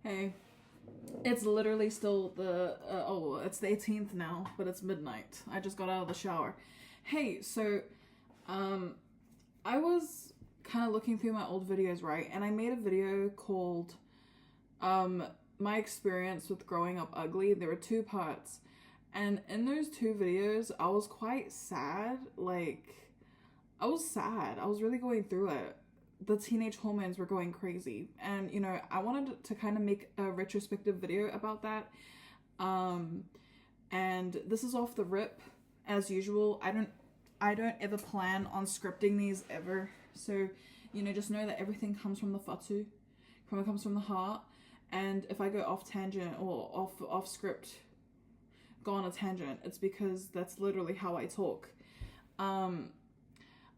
Hey, it's literally still it's the 18th now, but it's midnight. I just got out of the shower. Hey, um, I was kind of looking through my old videos, right? And I made a video called, my experience with growing up ugly. There were two parts. And in those two videos, I was quite sad. I was sad. I was really going through it. The teenage hormones were going crazy, and I wanted to kind of make a retrospective video about that. um and this is off the rip, as usual. I don't ever plan on scripting these ever, so just know that everything comes from the fatu, comes from the heart. And if I go off tangent or off script, go on a tangent, it's because that's literally how I talk. um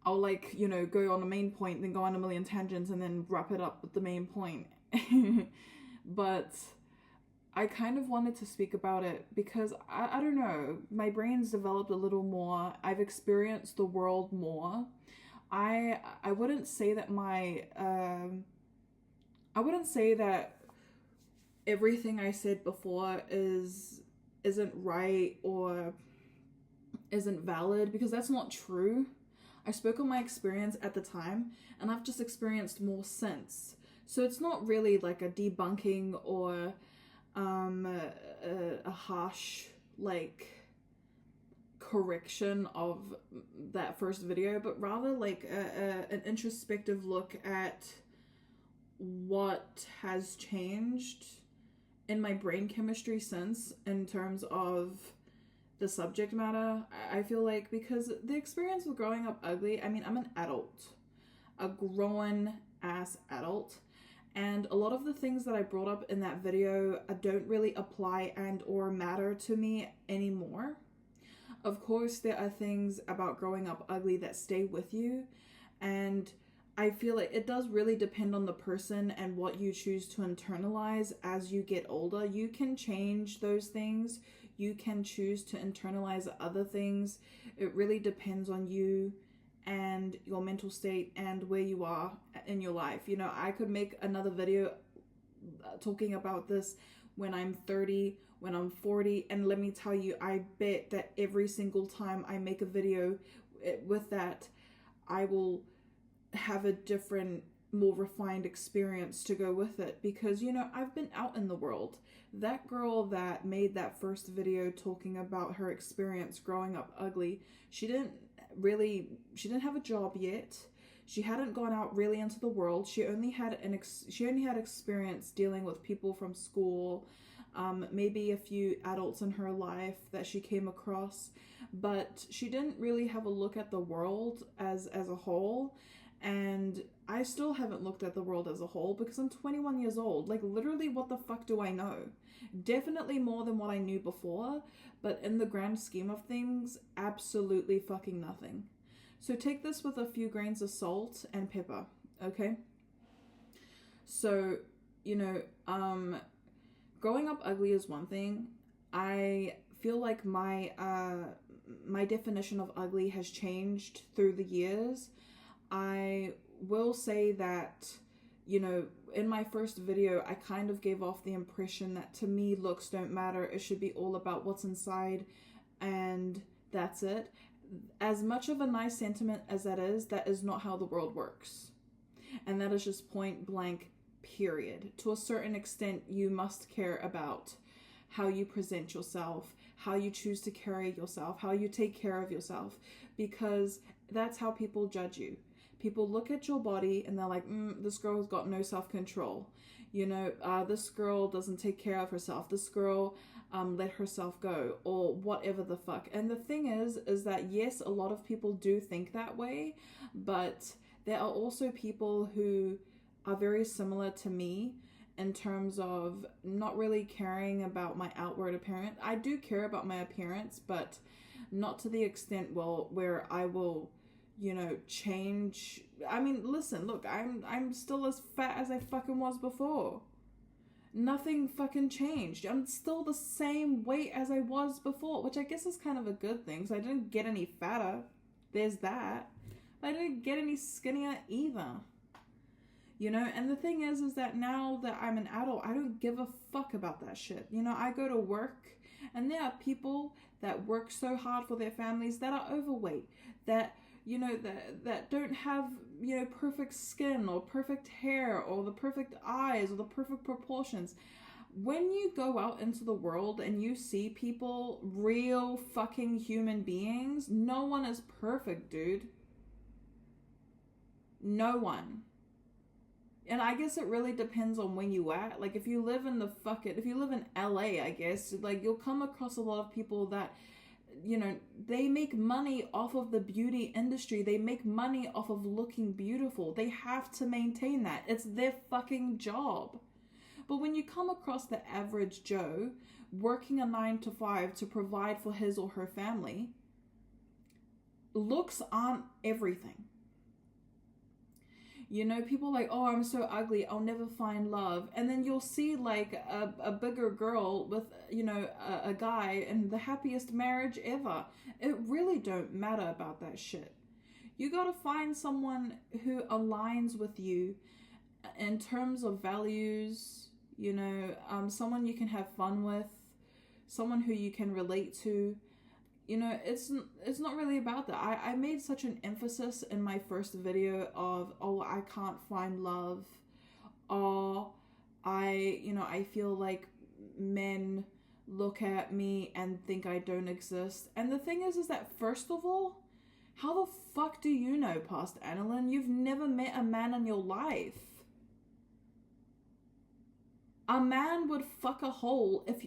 I'll go on a main point, then go on a million tangents, and then wrap it up with the main point. But I kind of wanted to speak about it because I don't know, my brain's developed a little more. I've experienced the world more. I wouldn't say that I wouldn't say that everything I said before isn't right or isn't valid, because that's not true. I spoke on my experience at the time, and I've just experienced more since. So it's not really like a debunking or a harsh correction of that first video, but rather an introspective look at what has changed in my brain chemistry since, in terms of the subject matter. I feel like, because the experience with growing up ugly, I mean, I'm an adult, a grown ass adult, and a lot of the things that I brought up in that video don't really apply and or matter to me anymore. Of course, there are things about growing up ugly that stay with you, and I feel like it does really depend on the person and what you choose to internalize as you get older. You can change those things. You can choose to internalize other things. It really depends on you and your mental state and where you are in your life. I could make another video talking about this when I'm 30, when I'm 40, and let me tell you, I bet that every single time I make a video with that, I will have a different, more refined experience to go with it, because I've been out in the world. That girl that made that first video talking about her experience growing up ugly, she didn't have a job yet. She hadn't gone out really into the world. She only had experience dealing with people from school, maybe a few adults in her life that she came across, but she didn't really have a look at the world as a whole. And I still haven't looked at the world as a whole, because I'm 21 years old. Like, literally, what the fuck do I know? Definitely more than what I knew before, but in the grand scheme of things, absolutely fucking nothing. So take this with a few grains of salt and pepper, okay? So, growing up ugly is one thing. I feel like my definition of ugly has changed through the years. I will say that, in my first video, I kind of gave off the impression that, to me, looks don't matter. It should be all about what's inside, and that's it. As much of a nice sentiment as that is not how the world works. And that is just point blank, period. To a certain extent, you must care about how you present yourself, how you choose to carry yourself, how you take care of yourself, because that's how people judge you. People look at your body and they're like, this girl's got no self-control. This girl doesn't take care of herself. This girl let herself go, or whatever the fuck. And the thing is that, yes, a lot of people do think that way, but there are also people who are very similar to me in terms of not really caring about my outward appearance. I do care about my appearance, but not to the extent, where I will change. I mean, listen, look, I'm still as fat as I fucking was before. Nothing fucking changed. I'm still the same weight as I was before, which I guess is kind of a good thing. So I didn't get any fatter. There's that. But I didn't get any skinnier either. You know, and the thing is that now that I'm an adult, I don't give a fuck about that shit. You know, I go to work and there are people that work so hard for their families that are overweight, that, you know, that don't have, you know, perfect skin or perfect hair or the perfect eyes or the perfect proportions. When you go out into the world and you see people, real fucking human beings, no one is perfect, dude. No one. And I guess it really depends on where you at. Like, if you live in if you live in LA, I guess, like, you'll come across a lot of people that, you know, they make money off of the beauty industry. They make money off of looking beautiful. They have to maintain that. It's their fucking job. But when you come across the average Joe working a 9 to 5 to provide for his or her family, looks aren't everything. You know, people like, oh, I'm so ugly, I'll never find love. And then you'll see like a bigger girl with, you know, a guy in the happiest marriage ever. It really don't matter about that shit. You gotta find someone who aligns with you in terms of values, you know, someone you can have fun with, someone who you can relate to. You know, it's not really about that. I made such an emphasis in my first video of, oh, I can't find love. Or I feel like men look at me and think I don't exist. And the thing is that first of all, how the fuck do you know, Pastor Annalyn? You've never met a man in your life. A man would fuck a wall if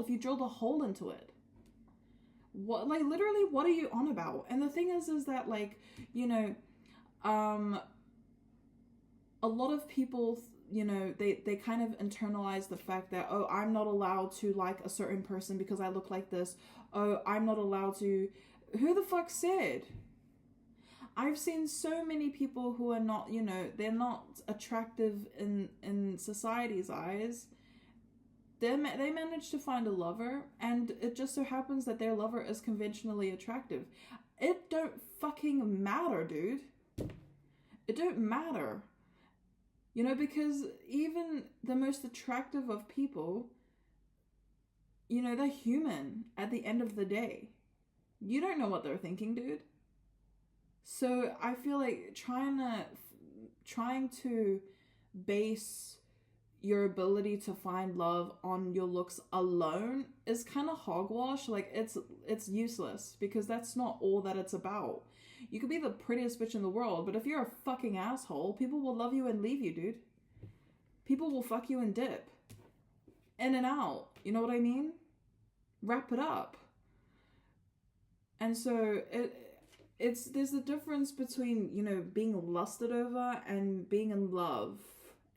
you drilled a hole into it. What, like, literally, what are you on about? And the thing is that, like, you know, a lot of people, you know, they kind of internalize the fact that, oh, I'm not allowed to like a certain person because I look like this. Oh, I'm not allowed to. Who the fuck said? I've seen so many people who are not, you know, they're not attractive in society's eyes. They manage to find a lover, and it just so happens that their lover is conventionally attractive. It don't fucking matter, dude. It don't matter. You know, because even the most attractive of people, you know, they're human at the end of the day. You don't know what they're thinking, dude. So I feel like trying to base your ability to find love on your looks alone is kind of hogwash. Like, it's useless, because that's not all that it's about. You could be the prettiest bitch in the world, but if you're a fucking asshole, people will love you and leave you, dude. People will fuck you and dip. In and out. You know what I mean? Wrap it up. And so there's a difference between, you know, being lusted over and being in love.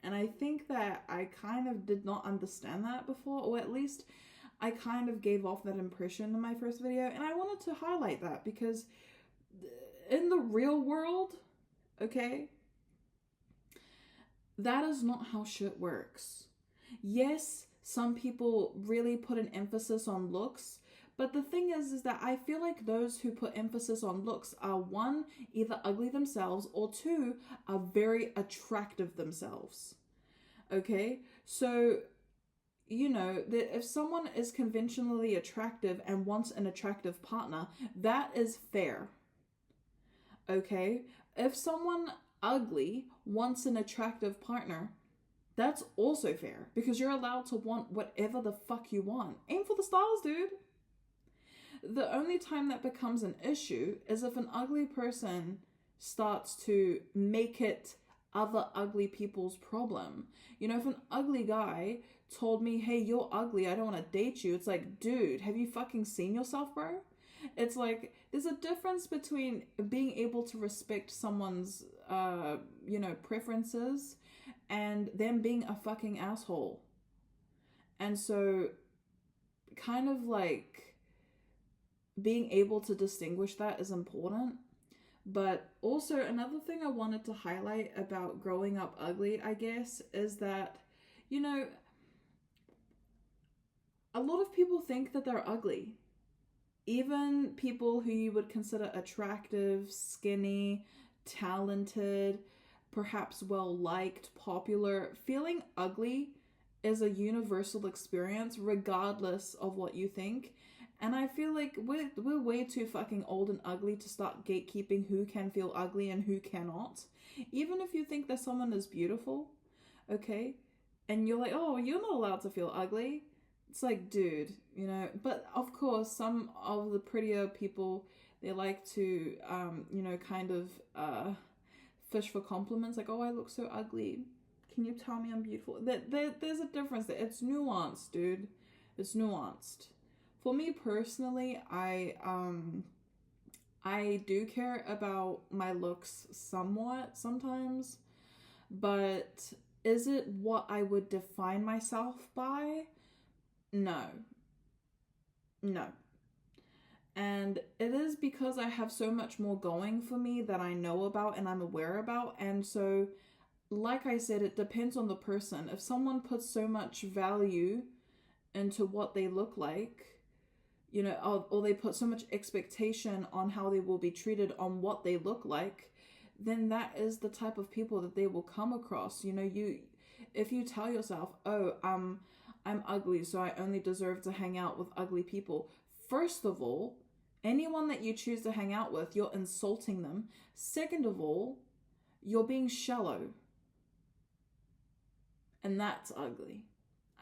And I think that I kind of did not understand that before, or at least I kind of gave off that impression in my first video. And I wanted to highlight that because in the real world, okay, that is not how shit works. Yes, some people really put an emphasis on looks, but the thing is that I feel like those who put emphasis on looks are, one, either ugly themselves, or two, are very attractive themselves. Okay? So, you know, that if someone is conventionally attractive and wants an attractive partner, that is fair. Okay? If someone ugly wants an attractive partner, that's also fair, because you're allowed to want whatever the fuck you want. Aim for the stars, dude. The only time that becomes an issue is if an ugly person starts to make it other ugly people's problem. You know, if an ugly guy told me, hey, you're ugly, I don't want to date you, it's like, dude, have you fucking seen yourself, bro? It's like, there's a difference between being able to respect someone's, you know, preferences and them being a fucking asshole. And so, kind of like, being able to distinguish that is important. But also, another thing I wanted to highlight about growing up ugly, I guess, is that, you know, a lot of people think that they're ugly. Even people who you would consider attractive, skinny, talented, perhaps well liked, popular. Feeling ugly is a universal experience regardless of what you think. And I feel like we're way too fucking old and ugly to start gatekeeping who can feel ugly and who cannot. Even if you think that someone is beautiful, okay? And you're like, oh, you're not allowed to feel ugly. It's like, dude, you know. But of course, some of the prettier people, they like to, kind of fish for compliments. Like, oh, I look so ugly. Can you tell me I'm beautiful? There's a difference there. It's nuanced, dude. It's nuanced. For me personally, I do care about my looks somewhat sometimes, but is it what I would define myself by? No. No. And it is because I have so much more going for me that I know about and I'm aware about. And so, like I said, it depends on the person. If someone puts so much value into what they look like, you know, or they put so much expectation on how they will be treated on what they look like, then that is the type of people that they will come across. You know, if you tell yourself, oh, I'm ugly, so I only deserve to hang out with ugly people. First of all, anyone that you choose to hang out with, you're insulting them. Second of all, you're being shallow. And that's ugly.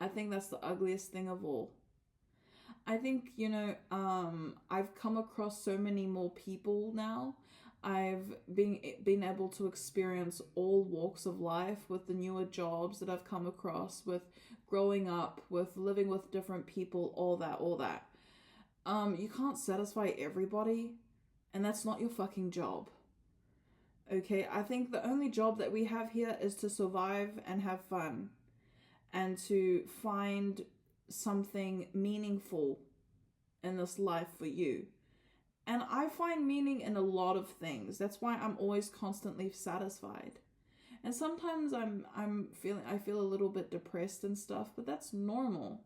I think that's the ugliest thing of all. I think, you know, I've come across so many more people now. I've been able to experience all walks of life with the newer jobs that I've come across, with growing up, with living with different people, all that. You can't satisfy everybody, and that's not your fucking job. Okay, I think the only job that we have here is to survive and have fun, and to find something meaningful in this life for you. And I find meaning in a lot of things. That's why I'm always constantly satisfied. And sometimes I feel a little bit depressed and stuff, but that's normal.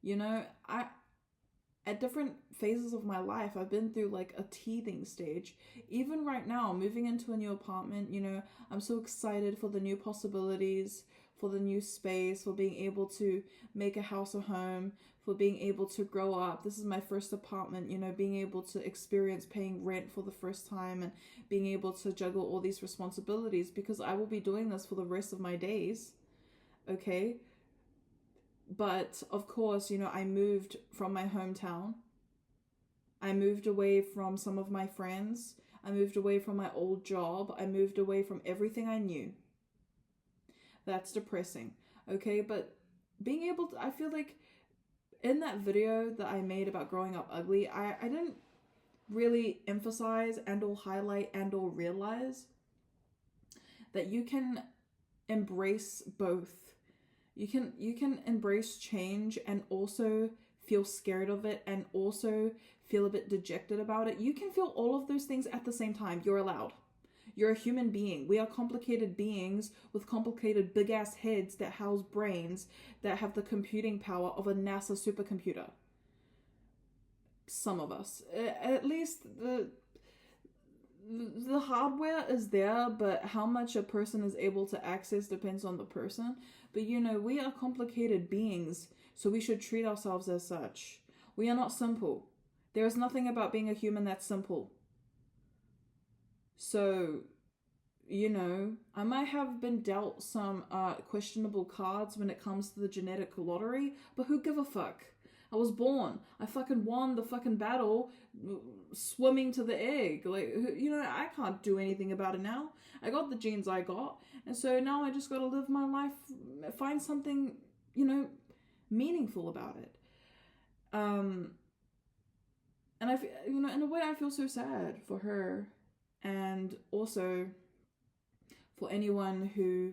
You know, at different phases of my life, I've been through like a teething stage. Even right now, moving into a new apartment, you know, I'm so excited for the new possibilities, for the new space, for being able to make a house a home, for being able to grow up. This is my first apartment, you know, being able to experience paying rent for the first time and being able to juggle all these responsibilities, because I will be doing this for the rest of my days. Okay? But of course, you know, I moved from my hometown. I moved away from some of my friends. I moved away from my old job. I moved away from everything I knew. That's depressing. Okay, but being able to, I feel like in that video that I made about growing up ugly, I didn't really emphasize and or highlight and or realize that you can embrace both. You can embrace change and also feel scared of it and also feel a bit dejected about it. You can feel all of those things at the same time. You're allowed. You're a human being. We are complicated beings with complicated big ass heads that house brains that have the computing power of a NASA supercomputer. Some of us. At least the hardware is there, but how much a person is able to access depends on the person. But you know, we are complicated beings, so we should treat ourselves as such. We are not simple. There is nothing about being a human that's simple. So, you know, I might have been dealt some questionable cards when it comes to the genetic lottery, but who give a fuck? I was born. I fucking won the fucking battle swimming to the egg. Like, you know, I can't do anything about it now. I got the genes I got, and so now I just gotta live my life, find something, you know, meaningful about it. And I feel, you know, in a way I feel so sad for her. And also for anyone who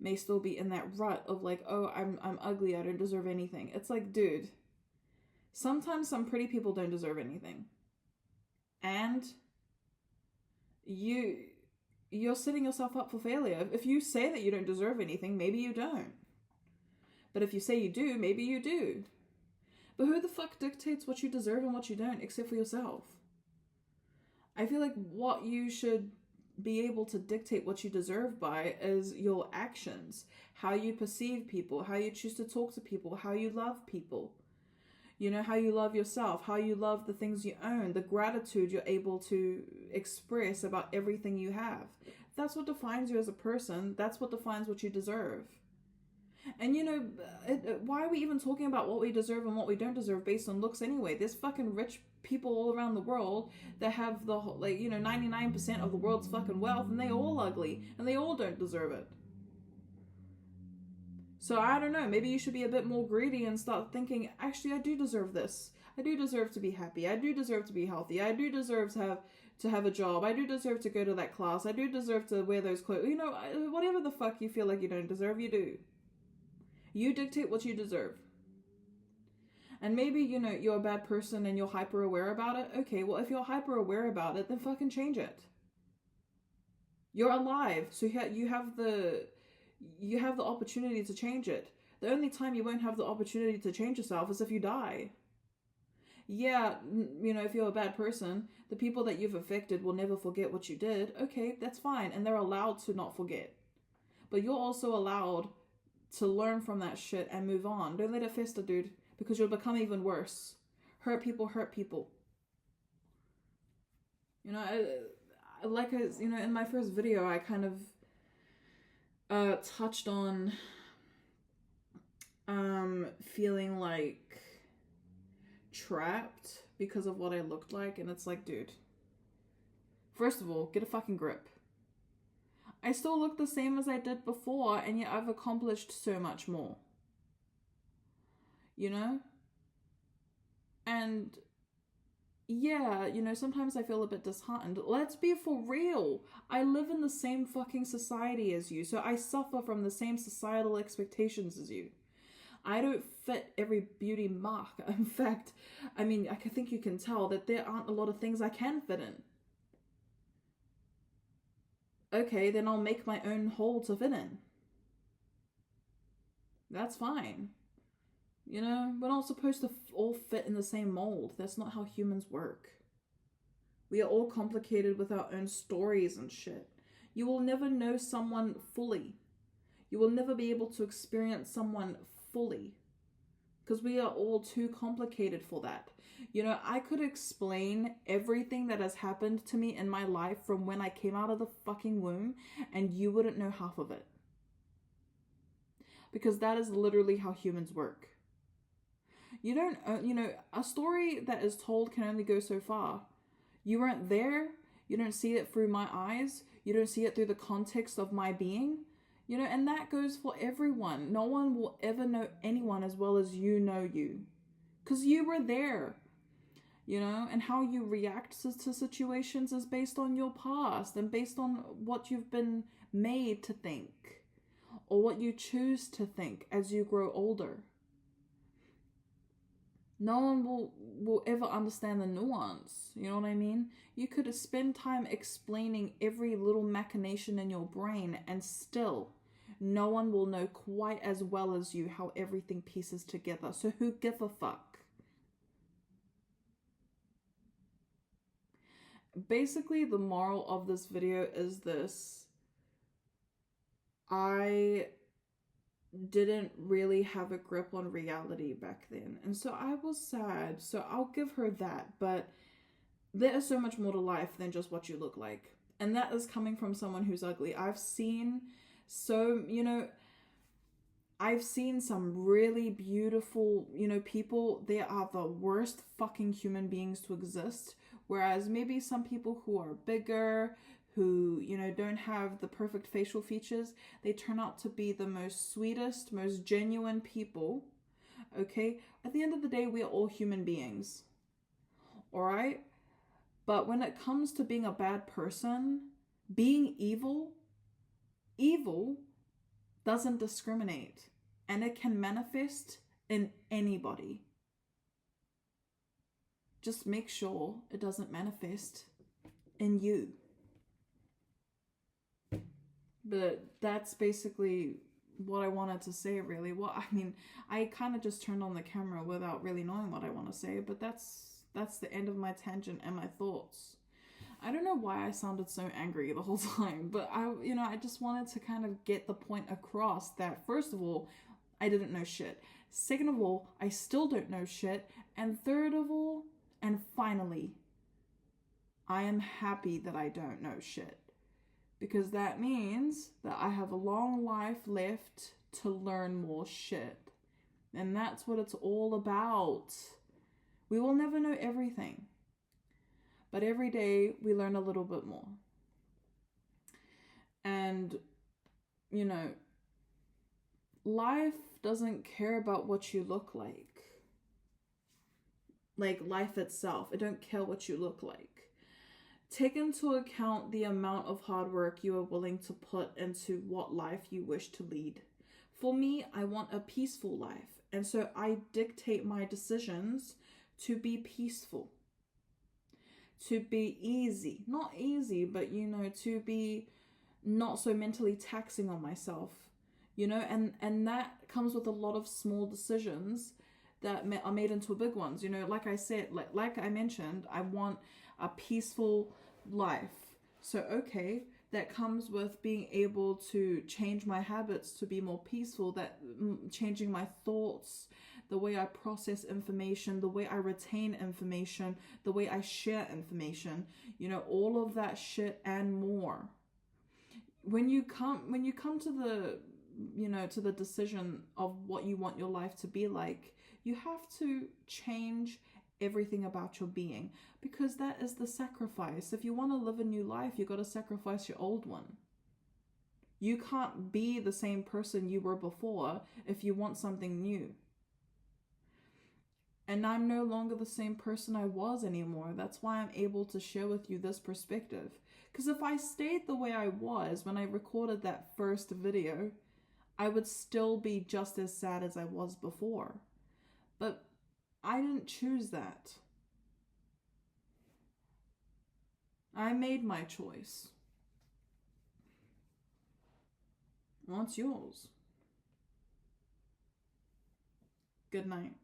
may still be in that rut of like, oh, I'm ugly, I don't deserve anything. It's like, dude, sometimes some pretty people don't deserve anything. And you're setting yourself up for failure. If you say that you don't deserve anything, maybe you don't. But if you say you do, maybe you do. But who the fuck dictates what you deserve and what you don't except for yourself? I feel like what you should be able to dictate what you deserve by is your actions, how you perceive people, how you choose to talk to people, how you love people. You know, how you love yourself, how you love the things you own, the gratitude you're able to express about everything you have. That's what defines you as a person. That's what defines what you deserve. And you know, why are we even talking about what we deserve and what we don't deserve based on looks anyway? There's fucking rich people all around the world that have the whole, like, you know, 99% of the world's fucking wealth, and they all ugly and they all don't deserve it. So I don't know, maybe you should be a bit more greedy and start thinking, actually, I do deserve this. I do deserve to be happy. I do deserve to be healthy. I do deserve to have a job. I do deserve to go to that class. I do deserve to wear those clothes. You know, whatever the fuck you feel like you don't deserve, you do. You dictate what you deserve. And maybe, you know, you're a bad person and you're hyper aware about it. Okay, well, if you're hyper aware about it, then fucking change it. You're alive, so you have the opportunity to change it. The only time you won't have the opportunity to change yourself is if you die. Yeah, you know, if you're a bad person, the people that you've affected will never forget what you did. Okay, that's fine, and they're allowed to not forget. But you're also allowed to learn from that shit and move on. Don't let it fester, dude, because you'll become even worse. Hurt people hurt people. You know, you know, in my first video, I kind of touched on feeling like trapped because of what I looked like, and it's like, dude, first of all, get a fucking grip. I still look the same as I did before, and yet I've accomplished so much more. You know? And yeah, you know, sometimes I feel a bit disheartened. Let's be for real. I live in the same fucking society as you, so I suffer from the same societal expectations as you. I don't fit every beauty mark. In fact, I mean, I think you can tell that there aren't a lot of things I can fit in. Okay, then I'll make my own hole to fit in. That's fine. You know, we're not supposed to all fit in the same mold. That's not how humans work. We are all complicated with our own stories and shit. You will never know someone fully. You will never be able to experience someone fully. Because we are all too complicated for that. You know, I could explain everything that has happened to me in my life from when I came out of the fucking womb, and you wouldn't know half of it. Because that is literally how humans work. You don't, you know, a story that is told can only go so far. You weren't there. You don't see it through my eyes. You don't see it through the context of my being. You know, and that goes for everyone. No one will ever know anyone as well as you know you. Because you were there. You know, and how you react to situations is based on your past and based on what you've been made to think. Or what you choose to think as you grow older. No one will ever understand the nuance. You know what I mean? You could spend time explaining every little machination in your brain, and still no one will know quite as well as you how everything pieces together. So who gives a fuck? Basically, the moral of this video is this. I didn't really have a grip on reality back then, and so I was sad, so I'll give her that. But there is so much more to life than just what you look like, and that is coming from someone who's ugly. I've seen some really beautiful, you know, people. They are the worst fucking human beings to exist, whereas maybe some people who are bigger, who, you know, don't have the perfect facial features, they turn out to be the most sweetest, most genuine people. Okay? At the end of the day, we are all human beings. Alright? But when it comes to being a bad person, being evil doesn't discriminate. And it can manifest in anybody. Just make sure it doesn't manifest in you. But that's basically what I wanted to say, really. Well, I mean, I kind of just turned on the camera without really knowing what I want to say, but that's the end of my tangent and my thoughts. I don't know why I sounded so angry the whole time, but I just wanted to kind of get the point across that, first of all, I didn't know shit. Second of all, I still don't know shit. And third of all, and finally, I am happy that I don't know shit. Because that means that I have a long life left to learn more shit. And that's what it's all about. We will never know everything. But every day we learn a little bit more. And, life doesn't care about what you look like. Like life itself, it don't care what you look like. Take into account the amount of hard work you are willing to put into what life you wish to lead. For me, I want a peaceful life, and so I dictate my decisions to be peaceful, to be easy. Not easy, but to be not so mentally taxing on myself, and that comes with a lot of small decisions that are made into big ones. Like I said, like I mentioned, I want a peaceful life. So okay, that comes with being able to change my habits to be more peaceful, that changing my thoughts, the way I process information, the way I retain information, the way I share information, all of that shit and more. When you come to the decision of what you want your life to be like, you have to change everything about your being, because that is the sacrifice. If you want to live a new life, you got to sacrifice your old one. You can't be the same person you were before if you want something new. And I'm no longer the same person I was anymore. That's why I'm able to share with you this perspective. Because if I stayed the way I was when I recorded that first video, I would still be just as sad as I was before. But I didn't choose that. I made my choice. What's yours? Good night.